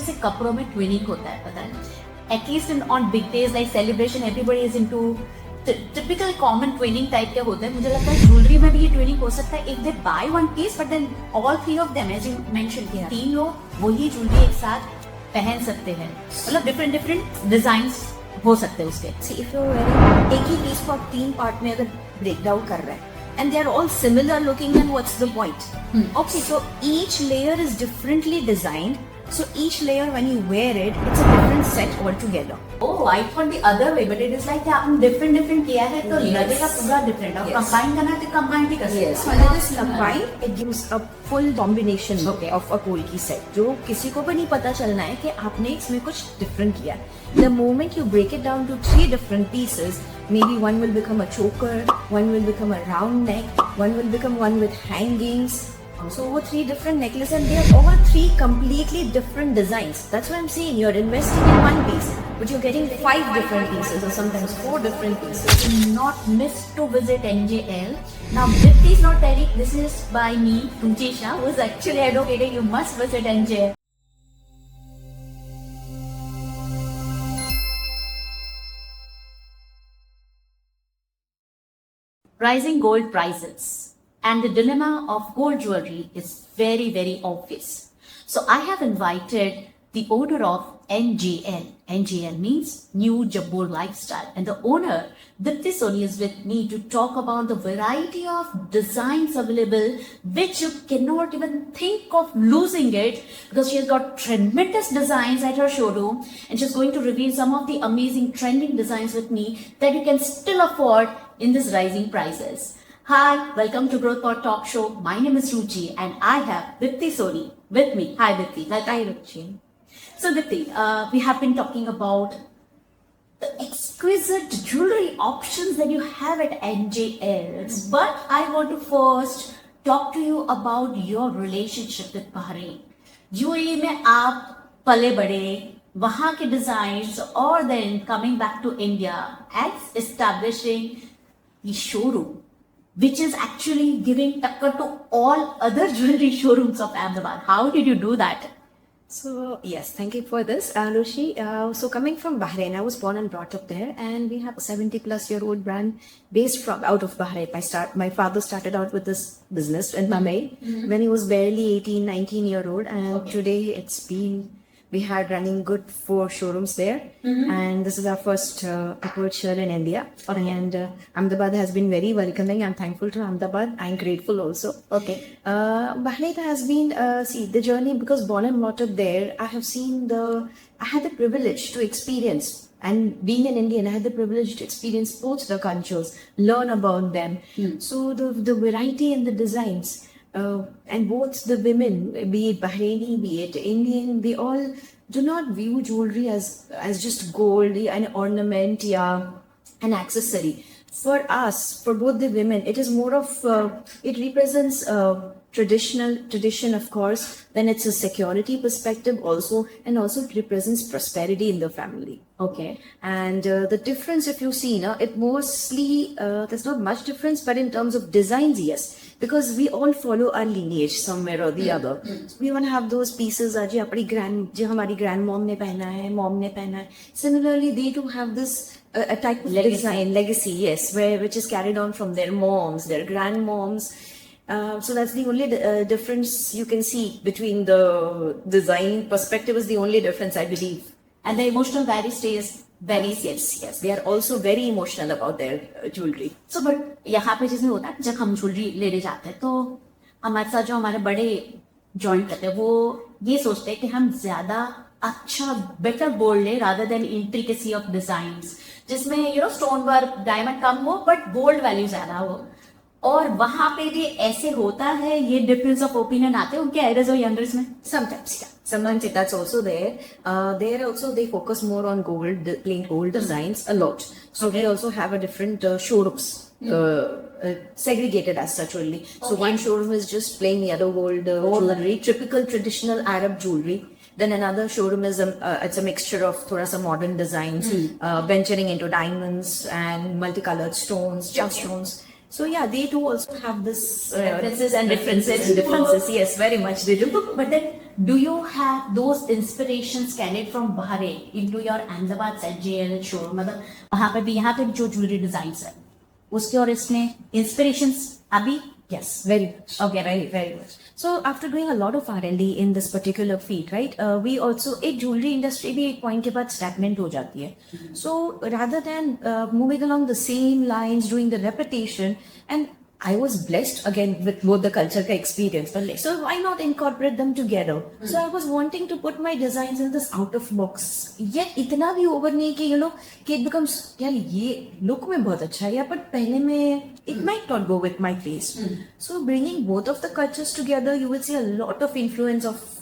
से कपड़ों में ट्विनिंग होता है, पता है, at least in on big days like celebration everybody is into typical common twinning type के होते हैं. मुझे लगता है ज्वेलरी में भी ये ट्विनिंग हो सकता है if they buy one piece, but then all three of them as you mention किया, तीन लोग वही ज्वेलरी एक साथ पहन सकते हैं. मतलब डिफरेंट डिफरेंट डिजाइन्स हो सकते हैं उसके. See, if you're wearing एक ही पीस को आप 3 पार्ट में अगर ब्रेक डाउन कर रहे हैं and they are all similar looking, then what's the point? Okay, so each layer is differently designed. So each layer when you wear it, it's a different set altogether. Oh, I thought the other way, but it is like आपने different किया है तो लगेगा पूरा different. अब combine करना है तो combine भी कर सकते हैं. When it is combined, it gives a full combination of a Kolki set. जो किसी को भी नहीं पता चलना है कि आपने इसमें कुछ different किया. The moment you break it down to 3 different pieces, maybe one will become a choker, one will become a round neck, one will become one with hangings. So what 3 different necklaces, and they are all 3 completely different designs. That's what I'm saying. You're investing in one piece, but you're getting 5 different pieces or sometimes 4 different pieces. Do not miss to visit NJL. Now, Dipti is not telling this is by me, Tunjisha, who is actually advocating you must visit NJL. Rising gold prices. And the dilemma of gold jewelry is very, very obvious. So I have invited the owner of NGL. NGL means New Jaipur Lifestyle. And the owner, Dipti Soni, is with me to talk about the variety of designs available, which you cannot even think of losing it, because she has got tremendous designs at her showroom. And she's going to reveal some of the amazing trending designs with me that you can still afford in this rising prices. Hi, welcome to Growthpod Talk Show. My name is Ruchi and I have Dipti Soni with me. Hi Dipti. Hi Ruchi. So Dipti, we have been talking about the exquisite jewelry options that you have at NJLs. But I want to first talk to you about your relationship with Bahrain. UAE में आप पले बड़े, वहाँ के designs, और then coming back to India and establishing the showroom, which is actually giving takkar to all other jewelry showrooms of Ahmedabad. How did you do that? So yes, thank you for this, Ruchi. So coming from Bahrain, I was born and brought up there, and we have a 70-plus-year-old brand based from out of Bahrain. My father started out with this business in Mumbai when he was barely 18, 19-year-old, and today it's been. We had running good 4 showrooms there, and this is our first aperture in India. And Ahmedabad has been very welcoming. I'm thankful to Ahmedabad. I'm grateful also. Bahrain has been the journey, because born and brought up there. I had the privilege to experience. And being an Indian, I had the privilege to experience both the cultures, learn about them. So the variety in the designs. And both the women, be it Bahraini, be it Indian, they all do not view jewelry as just gold, an ornament, an accessory. For us, for both the women, it is more of, it represents tradition, of course, then it's a security perspective also, and also it represents prosperity in the family. Okay. And the difference, if you see, it mostly, there's not much difference, but in terms of designs, yes. Because we all follow our lineage somewhere or the other. We want to have those pieces जो हमारी grandmom ने पहना है, mom ने पहना है. Similarly, they too have this a type of legacy, yes, which is carried on from their moms, their grandmoms. So that's the only difference you can see between the design perspective is the only difference, I believe. And the emotional value stays very yes. They are also very emotional about their jewelry. So, but यहाँ पे जिसमें होता है जब हम jewellery लेने जाते हैं तो हमारे साथ जो हमारे बड़े जॉइंट करते हैं वो ये सोचते हैं कि हम ज्यादा अच्छा बेटर गोल्ड ले rather than intricacy of designs, जिसमें स्टोन वर्क डायमंड कम हो बट गोल्ड वैल्यू ज्यादा हो. और वहां पे भी ऐसे होता है, ये डिफरेंस ऑफ ओपिनियन आते हैं उनके एल्डर्स और यंगर्स में. Sometimes that's also there. There also they focus more on gold, plain gold designs a lot. So we also have a different showrooms segregated as such only. So one showroom is just plain yellow gold jewelry, typical traditional Arab jewelry. Then another showroom is it's a mixture of thoda sa modern designs, venturing into diamonds and multicolored stones, gemstones. So yeah, they too also have this References and differences. differences. Yes, very much they do. But then, do you have those inspirations carried from Bahrain into your Ahmedabad JL showroom? मतलब वहाँ पे भी यहाँ पे भी जो jewellery design है उसके और इसमें इंस्पिरेशंस अभी Yes, very much. Okay. Very much. So after doing a lot of R&D in this particular field, right, we also एक jewelry industry भी एक point के बाद stagnant हो जाती है. So rather than moving along the same lines, doing the repetition, and I was blessed again with both the culture का experience. So why not incorporate them together? So I was wanting to put my designs in this out of box. Yet इतना भी over नहीं कि कि it becomes यार ये look में बहुत अच्छा है या पर पहले में it might not go with my face. So bringing both of the cultures together, you will see a lot of influence of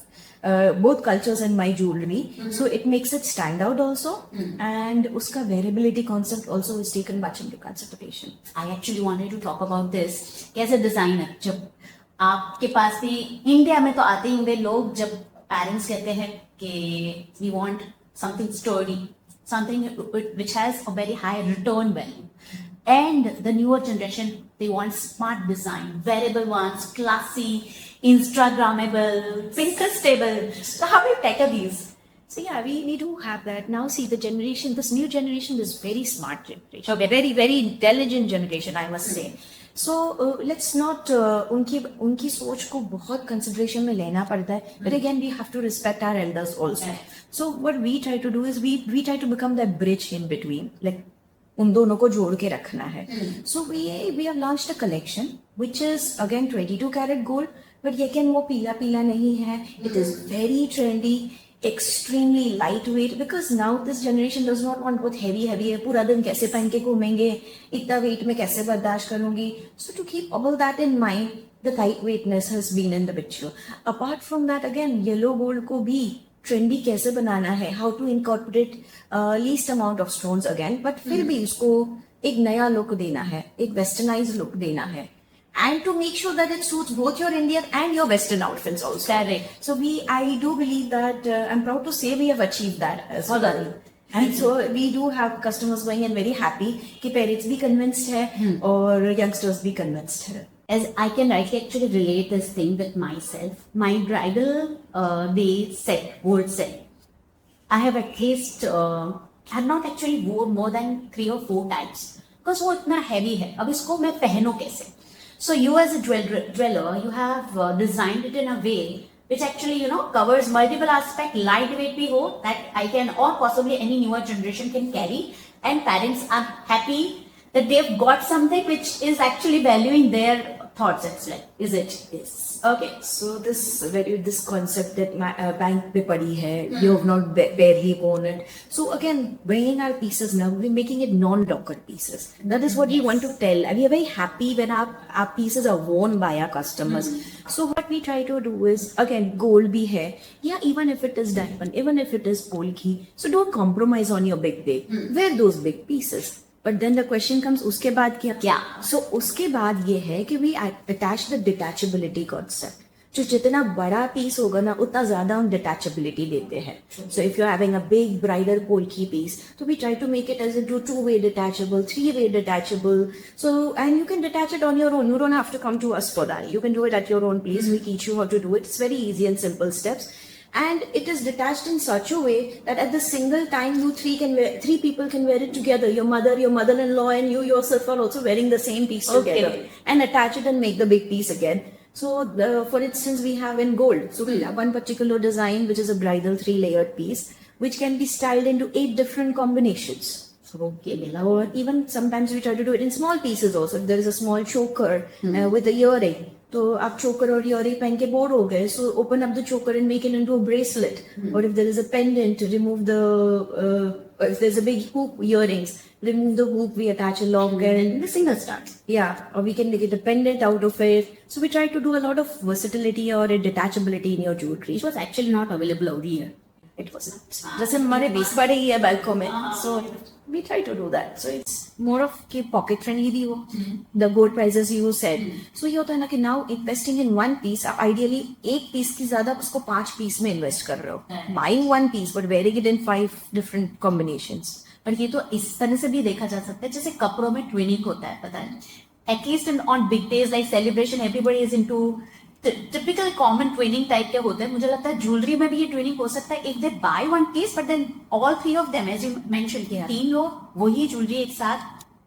both cultures in my jewelry. So it makes it stand out also. And uska variability concept also is taken much into consideration. I actually wanted to talk about this. As a designer, जब आपके पास भी India में तो आते ही होंगे लोग जब parents कहते हैं कि we want something sturdy, something which has a very high return value. And the newer generation, they want smart design, wearable ones, classy, Instagrammable, Pinterestable. So how do you tackle these? So yeah, we do have that. Now see the generation, this new generation is very smart generation. Okay. Very, very intelligent generation, I must say. So let's not उनकी सोच को बहुत consideration में लेना पड़ता है. But again, we have to respect our elders also. So what we try to do is we try to become that bridge in between. Like उन दोनों को जोड़ के रखना है. So we have launched a collection which is again 22 karat gold, but again वो पीला पीला नहीं है. It is very trendy, extremely lightweight because now this generation does not want बहुत heavy है. पूरा दिन कैसे पहन के घूमेंगे, इतना weight में कैसे बर्दाश्त करूंगी. So to keep all that in mind, the lightweightness has been in the picture. Apart from that, again yellow gold को भी ट्रेंडी कैसे बनाना है, how to incorporate least amount of stones again, but फिर भी उसको एक नया लुक देना है, एक वेस्टर्नाइज लुक देना है, and to make sure that it suits both your Indian and your western outfits also. Correct. So I do believe that I'm proud to say we have achieved that as well. And so we do have customers going and very happy कि parents भी convinced है और youngsters भी convinced है. As I can actually relate this thing with myself. My bridal day set, gold set, I have at least, I have not actually worn more than 3 or 4 times. Because वो इतना heavy है. अब इसको मैं पहनूं कैसे? So you as a jeweler, you have designed it in a way which actually, covers multiple aspects, lightweight bhi ho, that I can, or possibly any newer generation can carry. And parents are happy that they've got something which is actually valuing their thoughts. It's like, is it this? Okay. So this concept that bank पे पड़ी है, you have not barely worn it. So again, bringing our pieces now, we're making it non-docker pieces. That is what we want to tell. And we are very happy when our pieces are worn by our customers. So what we try to do is, again, gold bhi hai. Yeah, even if it is diamond, even if it is polki. So don't compromise on your big day. Wear those big pieces. But then the question comes, उसके बाद क्या? So उसके बाद ये है कि we attach the detachability concept. जो जितना बड़ा पीस होगा ना उतना ज्यादा हम detachability देते हैं. So if you're having a big bridal polki piece, so we try to make it as into 2-way detachable, 3-way detachable. So and you can detach it on your own. You don't have to come to us for that. You can do it at your own pace. We teach you how to do it. It's very easy and simple steps. And it is detached in such a way that at the single time you three people can wear it together. Your mother, your mother-in-law, and you yourself are also wearing the same piece together, and attach it and make the big piece again. So for instance, we have in gold. So we have one particular design which is a bridal 3-layered piece, which can be styled into 8 different combinations. So or even sometimes we try to do it in small pieces also. If there is a small choker with a earring. तो आप choker और earring पहन के bore हो गए, so open up the choker and make it into a bracelet. Or if there is a pendant, remove the if there's a big hoop earrings, remove the hoop, we attach a longer and the single stars. Yeah, or we can make it a pendant out of it. So we try to do a lot of versatility or a detachability in your jewelry. It was actually not available over here. It was not. जैसे हमारे 20 बड़े ही है बैल्को में, so we try to do that. So it's more of कि pocket friendly भी हो. The gold prices you said. So ये होता है ना कि now investing in one piece, आप ideally एक piece की ज़्यादा उसको 5 piece में invest कर रहे हो. Buying one piece but wearing it in 5 different combinations. पर ये तो इस तरह से भी देखा जा सकता है जैसे कपड़ों में ट्विनिंग होता है, पता है at least on big days like celebration, everybody is into typical common twinning type के होते हैं. मुझे लगता है ज्वेलरी में भी ये ट्विनिंग हो सकता है. If they buy one piece, but then all three of them, as you mentioned, Yeah. 3 लोग वही ज्वेलरी एक साथ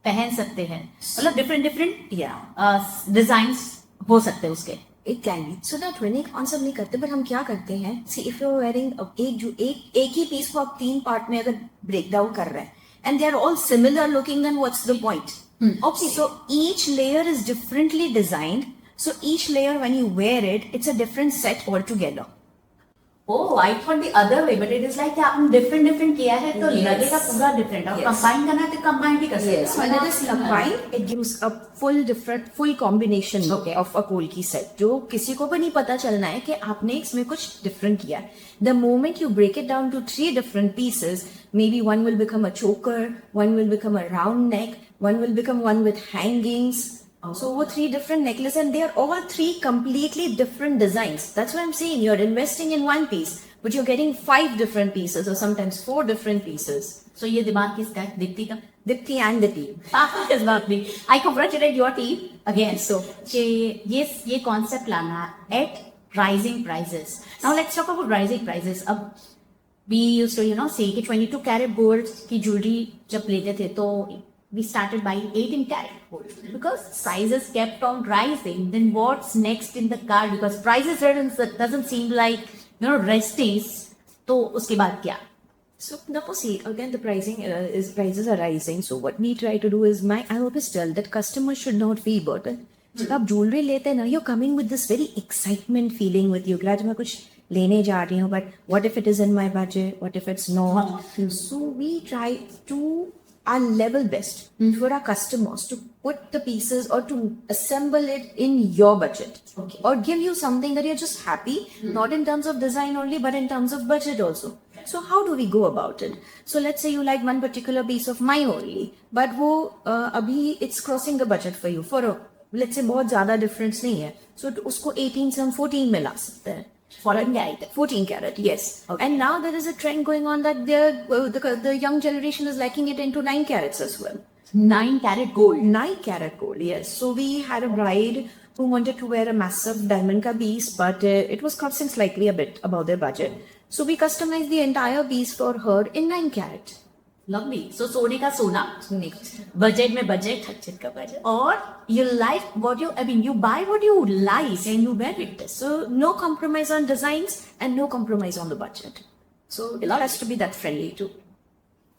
पहन सकते हैं. मतलब different designs हो सकते हैं उसके. It can be. So ना ट्विनिंग कॉन्सेप्ट नहीं करते, बट हम क्या करते हैं, see if you are wearing एक ही पीस को आप 3 पार्ट में अगर ब्रेक डाउन कर रहे हैं and they are all similar looking, then what's the point? So each layer is differently designed. So each layer, when you wear it, it's a different set altogether. Oh, I thought the other way, but it is like आपने different किया है तो Yes. लगेगा पूरा different. और Yes. combine करना है तो combine भी कर सकते हैं. When it is combined, it gives a full combination of a Kolki set. जो किसी को भी नहीं पता चलना है कि आपने इसमें कुछ different किया है. The moment you break it down to 3 different pieces, maybe one will become a choker, one will become a round neck, one will become one with hangings. So वो 3 different necklaces, and they are all 3 completely different designs. That's why I'm saying you're investing in one piece, but you're getting 5 different pieces or sometimes 4 different pieces. So ये दिमाग किसका है? दीप्ति का. Dipti and the team. It's not me. I congratulate your team again. So कि ये concept लाना at rising prices. Now let's talk about rising prices. अब we used to say कि 22 karat gold की jewelry जब लेते थे तो we started buying 18 karat gold because prices kept on rising. Then what's next in the card? Because prices doesn't seem like resting. तो उसके बाद क्या? So now see again the prices are rising. So what we try to do is I always tell that customers should not feel burdened. जब आप jewelry लेते हैं ना, you're coming with this very excitement feeling with you. आज मैं कुछ लेने जा रही हूँ, but what if it is in my budget? What if it's not? So we try to our level best for our customers to put the pieces or to assemble it in your budget. Okay. Or give you something that you're just happy, not in terms of design only, but in terms of budget also. So how do we go about it? So let's say you like one particular piece of mine only, but वो अभी it's crossing the budget for you for a, let's say बहुत ज़्यादा difference नहीं है, so उसको 18 से हम 14 में ला सकते हैं. 14 karat, yes. Okay. And now there is a trend going on that the young generation is liking it into 9 carats as well. 9 karat gold. 9 karat gold, yes. So we had a bride who wanted to wear a massive diamond ka piece, but it was costing slightly a bit above their budget. So we customized the entire piece for her in 9 karat. Lovely. So सोने का सोना, budget में budget, और you like what you buy what you like and you wear it. So no compromise on designs and no compromise on the budget. So it has to be that friendly too.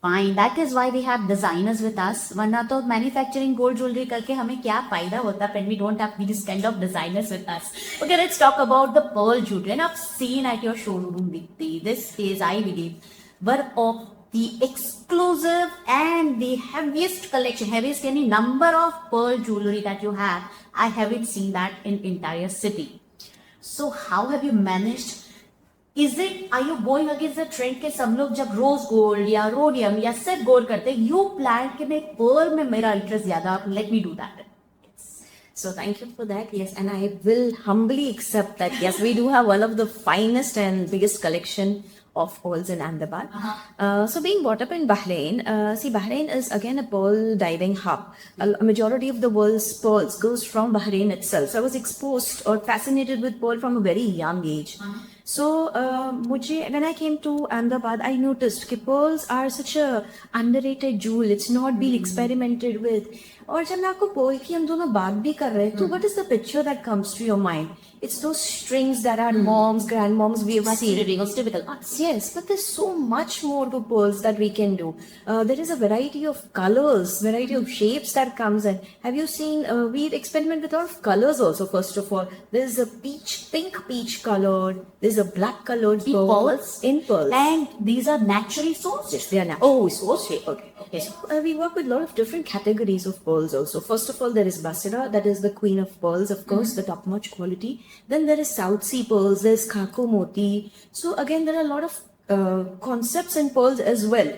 Fine. That is why we have designers with us. वरना तो manufacturing gold jewelry करके हमें क्या फायदा होता when we don't have these kind of designers with us. Okay, let's talk about the pearl jewelry. And I've seen at your showroom, Deepti. This is, I believe, one of the exclusive and the heaviest collection, heaviest any number of pearl jewelry that you have. I haven't seen that in entire city. So how have you managed? Are you going against the trend के सब लोग जब rose gold या rhodium या set gold करते हैं, you plan कि मैं pearl में मेरा interest ज्यादा, let me do that. So thank you for that. Yes, and I will humbly accept that. Yes, we do have one of the finest and biggest collection of pearls in Ahmedabad. So being brought up in Bahrain, see Bahrain is again a pearl diving hub. A majority of the world's pearls goes from Bahrain itself. So I was exposed or fascinated with pearl from a very young age. So when I came to Ahmedabad, I noticed that pearls are such a underrated jewel. It's not been experimented with. और जब मैं आपको pearl की हम दोनों बात भी कर रहे हैं, तो what is the picture that comes to your mind? It's those strings that our moms, grandmoms, we have seen. Typical. Yes, but there's so much more to pearls that we can do. There is a variety of colors, variety of shapes that comes in. Have you seen, we experiment with a lot of colors also, first of all. There's a pink peach color. There's a black colored pearls. In pearls. And these are naturally sourced? Yes, they are natural. Oh, sourced. Okay. So, we work with a lot of different categories of pearls also. First of all, there is Basira, that is the queen of pearls, of course, the top-notch quality. Then there is South Sea pearls, there's Kako Moti. So again, there are a lot of concepts in pearls as well.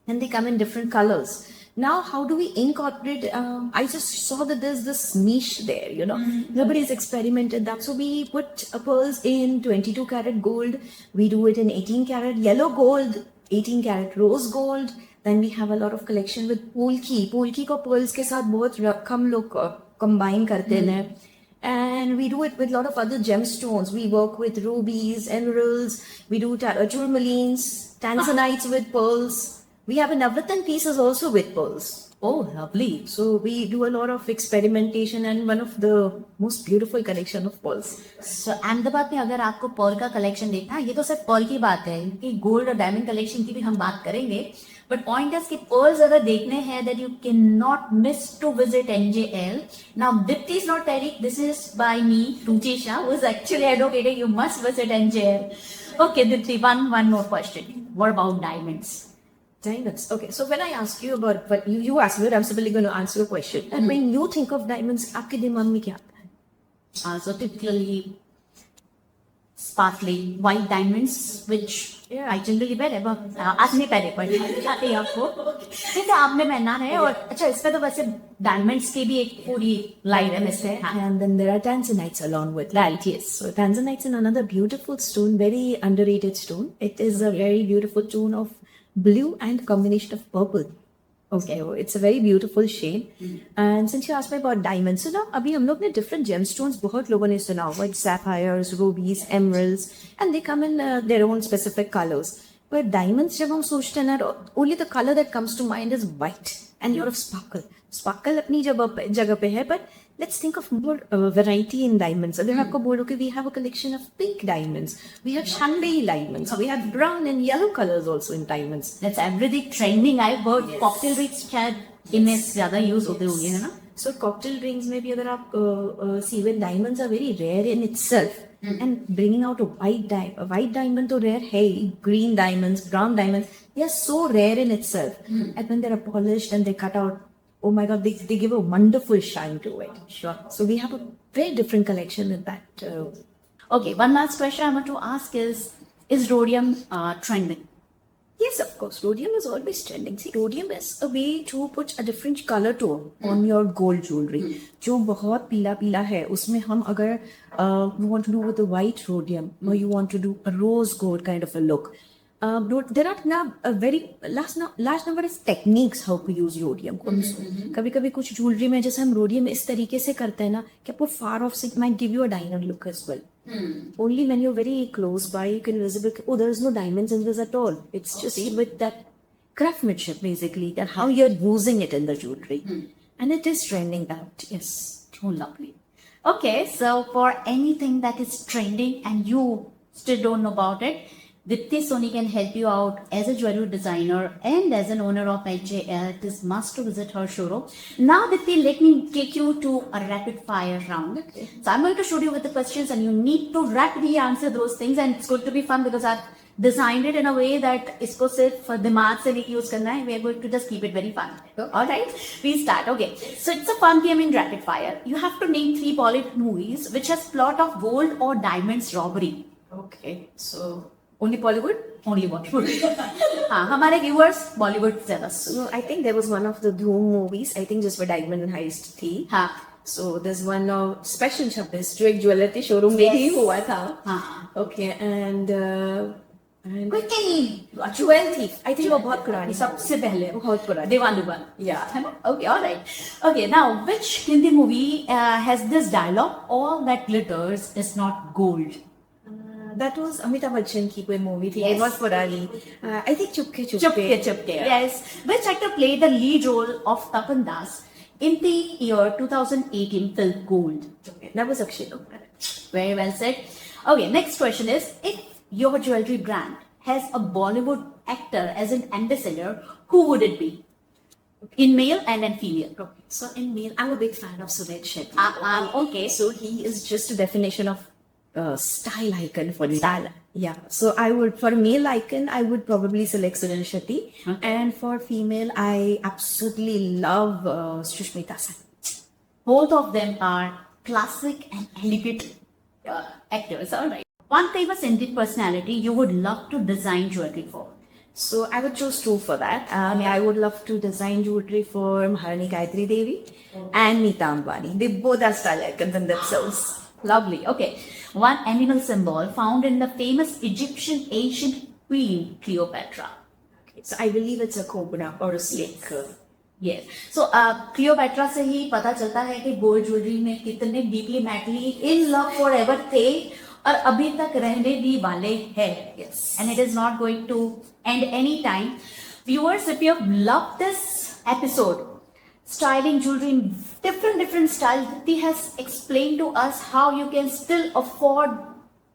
And they come in different colors. Now, how do we incorporate? I just saw that there's this niche there, Nobody's experimented that. So we put pearls in 22 karat gold. We do it in 18 karat yellow gold, 18 karat rose gold. Then we have a lot of collection with polki. Polki ko pearls के साथ बहुत कम लोग combine करते हैं. And we do it with a lot of other gemstones. We work with rubies, emeralds. We do tourmalines, tanzanites with pearls. We have a Navratan pieces also with pearls. Oh, lovely. So we do a lot of experimentation and one of the most beautiful collection of pearls. So Ahmedabad में अगर आपको Perl का collection देखना है, ये तो सिर्फ Perl की बात है, कि गोल्ड और डायमंड कलेक्शन की भी हम बात करेंगे, बट पॉइंट इज कि पर्ल्स अगर देखने हैं that you can not miss to visit NJL. Now Deepti is not telling, this is by me, Ruchesha, who is actually advocating you must visit NJL. Okay, Dipti, one more question. What about diamonds? Diamonds. Okay, so when I ask you about, but you asked me, I'm simply going to answer your question. And when you think of diamonds, आपके दिमाग में क्या आता है? So typically sparkling white diamonds, which I generally wear. आज नहीं पहने पर दिखाते हैं आपको, जैसे आपने पहना है. और अच्छा, इसमें तो वैसे डायमंड्स की भी एक पूरी लाइन है इससे. And then there are tanzanites along with that. Right, yes. So tanzanites is another beautiful stone, very underrated stone. It is a very beautiful stone of blue and combination of purple. Okay, so it's a very beautiful shade. And since you asked me about diamonds, so now अभी हम लोग ने different gemstones बहुत लोगों ने सुना हुआ, like sapphires, rubies, emeralds, and they come in their own specific colors. But diamonds जब हम सोचते हैं ना, only the color that comes to mind is white and lot of sparkle. Sparkle अपनी जगह पे है, but let's think of more variety in diamonds. अगर आपको बोलो कि we have a collection of pink diamonds, we have Shanghai diamonds, we have brown and yellow colors also in diamonds. That's everything trending. I've heard cocktail rings शायद इनमें ज्यादा use होते होंगे, है ना? So cocktail rings में भी अगर आप see, when diamonds are very rare in itself, and bringing out a white diamond तो rare है, green diamonds, brown diamonds, they are so rare in itself. And when they are polished and they cut out, oh my God, they give a wonderful shine to it. Sure. So we have a very different collection with that. Okay, one last question I want to ask is rhodium trending? Yes, of course. Rhodium is always trending. See, rhodium is a way to put a different color tone on your gold jewelry. जो बहुत पीला पीला है, उसमें हम अगर you want to do with the white rhodium, or you want to do a rose gold kind of a look. There are now a very large number of techniques how to use rhodium. कभी कभी कुछ jewelry में जैसे हम rhodium इस तरीके से करते हैं ना, कि आपको far off से might give you a diamond look as well. Only when you're very close by, you can visible, oh, there is no diamonds in this at all. It's just with that craftsmanship, basically, that how you're using it in the jewelry. And it is trending out, yes. Oh, lovely. Okay, so for anything that is trending and you still don't know about it, Dipti Soni can help you out as a jewelry designer and as an owner of NJL. It is must to visit her showroom. Now, Dipti, let me take you to a rapid fire round. Okay. So I'm going to shoot you with the questions and you need to rapidly answer those things, and it's going to be fun because I've designed it in a way that इसको सिर्फ दिमाग से नहीं use करना है. We are going to just keep it very fun. All right, we start. Okay, so it's a fun game in rapid fire. You have to name 3 Bollywood movies which has plot of gold or diamonds robbery. Okay, so only Bollywood? Only Bollywood. हाँ, हमारे viewers Bollywood ज़्यादा. So I think there was one of the Dhoom movies, I think just for diamond heist थी. हाँ. So there's one special शब्द जो एक jewellery showroom में ही हुआ था. हाँ. Okay, and Quickly. Jewel Thief. I think वो बहुत पुरानी. सबसे पहले बहुत पुरानी. दीवान दुकान. Yeah. है ना? Okay, all right. Okay, now which Hindi movie has this dialogue? All that glitters is not gold. That was Amitabh Bachchan की कोई movie थी. Yes. It was पुरानी. I think Chupke Chupke. Chupke Chupke. Yes. Which actor played the lead role of Tapan Das in the year 2018 film Gold? Okay, that was Akshay Kumar. Very well said. Okay, next question is, if your jewelry brand has a Bollywood actor as an ambassador, who would it be? In male and in female. Okay. So in male, I'm a big fan of Sunil Shetty. Okay. So he is just a definition of style icon for me. Style. Yeah. So I would, for male icon, I would probably select Sunil Shetty. Okay. And for female, I absolutely love Sushmita Sen. Both of them are classic and elegant actors. All right. One famous Indian personality you would love to design jewelry for. So I would choose 2 for that. I would love to design jewelry for Maharani Gayatri Devi and Neeta Ambani. They both are style icons in themselves. Lovely. Okay. One animal symbol found in the famous Egyptian ancient queen Cleopatra. Okay. So I believe it's a cobra or a snake. Yes. So, Cleopatra से ही पता चलता है कि gold jewellery में कितने deeply madly in love forever थे और अभी तक रहने भी वाले हैं. Yes. And it is not going to end any time. Viewers, if you have loved this episode, styling jewelry in different styles, Dipti has explained to us how you can still afford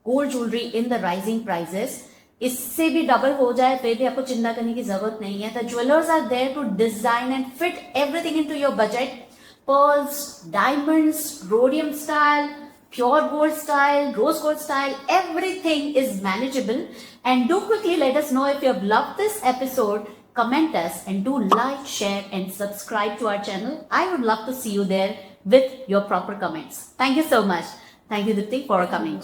gold jewelry in the rising prices. इससे भी double हो जाए फिर भी आपको चिंता करने की जरूरत नहीं है. The jewelers are there to design and fit everything into your budget. Pearls, diamonds, rhodium style, pure gold style, rose gold style, everything is manageable. And do quickly let us know if you have loved this episode. Comment us and do like, share and subscribe to our channel. I would love to see you there with your proper comments. Thank you so much. Thank you, Dipti, for coming.